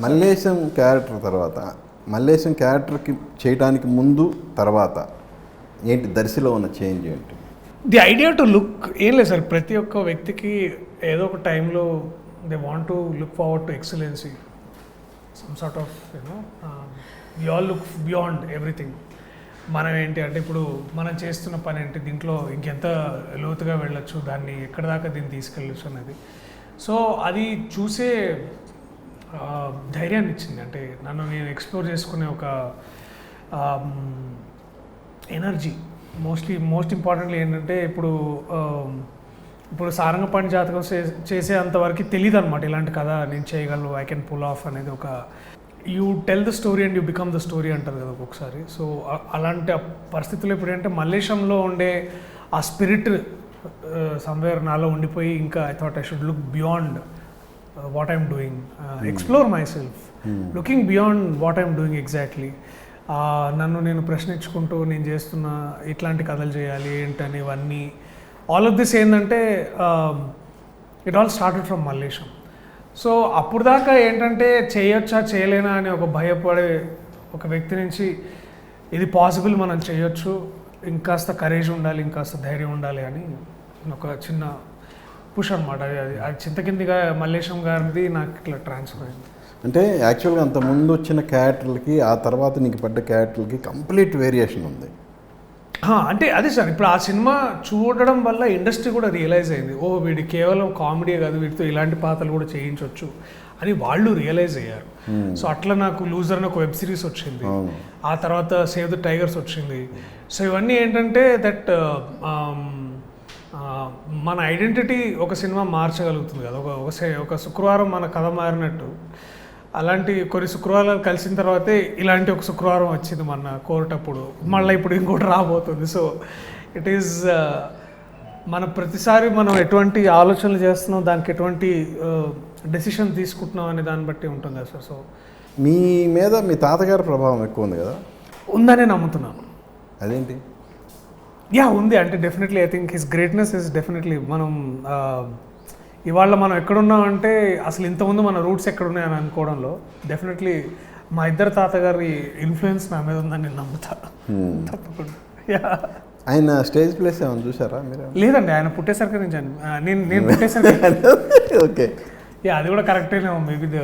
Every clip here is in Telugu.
మల్లేశం క్యారెక్టర్ తర్వాత మల్లేశం క్యారెక్టర్కి చేయడానికి ముందు తర్వాత ఏంటి దర్శిలో ఉన్న చేంజ్ ఏంటి? ది ఐడియా టు లుక్ ఏం లేదు సార్, ప్రతి ఒక్క వ్యక్తికి ఏదో ఒక టైంలో they want to look forward to excellency, some sort of we all look beyond everything. మనం ఏంటి అంటే ఇప్పుడు మనం చేస్తున్న పని ఏంటి, దీంట్లో ఇంకెంత లోతుగా వెళ్ళొచ్చు, దాన్ని ఎక్కడ దాకా దీన్ని తీసుకెళ్ళచ్చు అనేది. సో అది చూసే ధైర్యాన్ని ఇచ్చింది. అంటే నన్ను నేను ఎక్స్ప్లోర్ చేసుకునే ఒక ఎనర్జీ. మోస్ట్ ఇంపార్టెంట్లీ ఏంటంటే ఇప్పుడు సారంగపాణి జాతకం చేసే అంతవరకు తెలియదు అనమాట ఇలాంటి కథ నేను చేయగలను, ఐ కెన్ పుల్ ఆఫ్ అనేది. ఒక you tell the story and you become the story అంటారు కదా ఒక్కొక్కసారి. సో అలాంటి పరిస్థితుల్లో ఇప్పుడు ఏంటంటే మల్లేశంలో ఉండే ఆ స్పిరిట్ సమ్వేర్ నాలో ఉండిపోయి, ఇంకా I thought I should look beyond what I'm doing, explore my self, looking beyond what I'm doing exactly. నన్ను నేను ప్రశ్నించుకుంటూ నేను చేస్తున్న ఇట్లాంటి కథలు చేయాలి ఏంటని ఇవన్నీ ఆల్ ఆఫ్ దిస్ ఏంటంటే it all started from Mallesham. So అప్పుడు దాకా ఏంటంటే చేయొచ్చా చేయలేనా అని ఒక భయపడే ఒక వ్యక్తి నుంచి ఇది పాసిబుల్, మనం చేయొచ్చు, ఇంకాస్త కరేజ్ ఉండాలి, ఇంకాస్త ధైర్యం ఉండాలి అని ఒక చిన్న పుష్ అనమాట. అది చింతకిందిగా మల్లేశం గారిది నాకు ఇట్లా ట్రాన్స్ఫర్ అయింది. అంటే యాక్చువల్గా అంత ముందు వచ్చిన క్యారెక్టర్లకి ఆ తర్వాత నీకు పడ్డ క్యారెక్టర్లకి కంప్లీట్ వేరియేషన్ ఉంది. అంటే అదే సార్, ఇప్పుడు ఆ సినిమా చూడడం వల్ల ఇండస్ట్రీ కూడా రియలైజ్ అయింది, ఓ వీడి కేవలం కామెడీ కాదు, వీటితో ఇలాంటి పాత్రలు కూడా చేయించవచ్చు అని వాళ్ళు రియలైజ్ అయ్యారు. సో అట్లా నాకు లూజర్ అని ఒక వెబ్ సిరీస్ వచ్చింది, ఆ తర్వాత సేవ్ ద టైగర్స్ వచ్చింది. సో ఇవన్నీ ఏంటంటే దట్ మన ఐడెంటిటీ ఒక సినిమా మార్చగలుగుతుంది కదా. ఒక శుక్రవారం మన కథ మారినట్టు అలాంటి కొన్ని శుక్రవారాలు కలిసిన తర్వాతే ఇలాంటి ఒక శుక్రవారం వచ్చింది మన కోర్ట్ అప్పుడు, మళ్ళీ ఇప్పుడు ఇంకోటి రాబోతుంది. సో ఇట్ ఈస్ మన ప్రతిసారి మనం ఎటువంటి ఆలోచనలు చేస్తున్నాం, దానికి ఎటువంటి డెసిషన్ తీసుకుంటున్నాం అనే దాన్ని బట్టి ఉంటుంది కదా సార్. సో మీ మీద మీ తాతగారి ప్రభావం ఎక్కువ ఉంది కదా? ఉందనే నమ్ముతున్నాను. అదేంటి? ఉంది. అంటే definitely I think his greatness is definitely మనం ఇవాళ మనం ఎక్కడున్నామంటే అసలు ఇంతకుముందు మన రూట్స్ ఎక్కడున్నాయని అనుకోవడంలో డెఫినెట్లీ మా ఇద్దరు తాతగారి ఇన్ఫ్లుయెన్స్ నా మీద ఉందని నేను నమ్ముతా తప్పకుండా. ఆయన స్టేజ్ ప్లేస్ ఏమైనా చూసారా మీరు? లేదండి, ఆయన పుట్టేసరికి నేను పుట్టేసరికి ఓకే, అది కూడా కరెక్టేనేమో, maybe the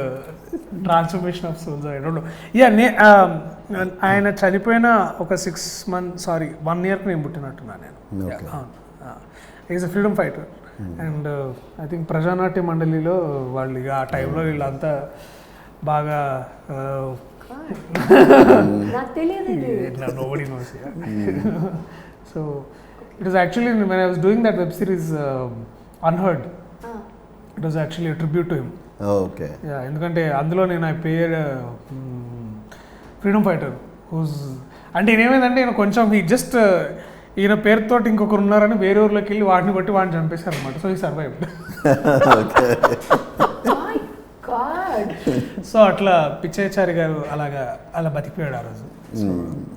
transformation of souls, I don't know. ఆయన చనిపోయిన ఒక 1 yearకి నేను పుట్టినట్టున్నా నేను. Is a freedom fighter and I think ప్రజానాట్య మండలిలో వాళ్ళు ఆ టైంలో వీళ్ళంతా బాగా nobody knows. So it was actually when I was doing that web series Unheard, it was actually a tribute to him. Okay. ఎందుకంటే అందులో నేను I played freedom fighter who's, అంటే ఏమైందంటే నేను కొంచెం జస్ట్ ఈయన పేరుతో ఇంకొకరు ఉన్నారని వేరే ఊర్లోకి వెళ్ళి వాటిని బట్టి వాడిని చంపేశారు అనమాట. సో ఈ సర్వైవ్. సో అట్లా పిచ్చయ్యచారి గారు అలా బతికిపోయాడు ఆ రోజు.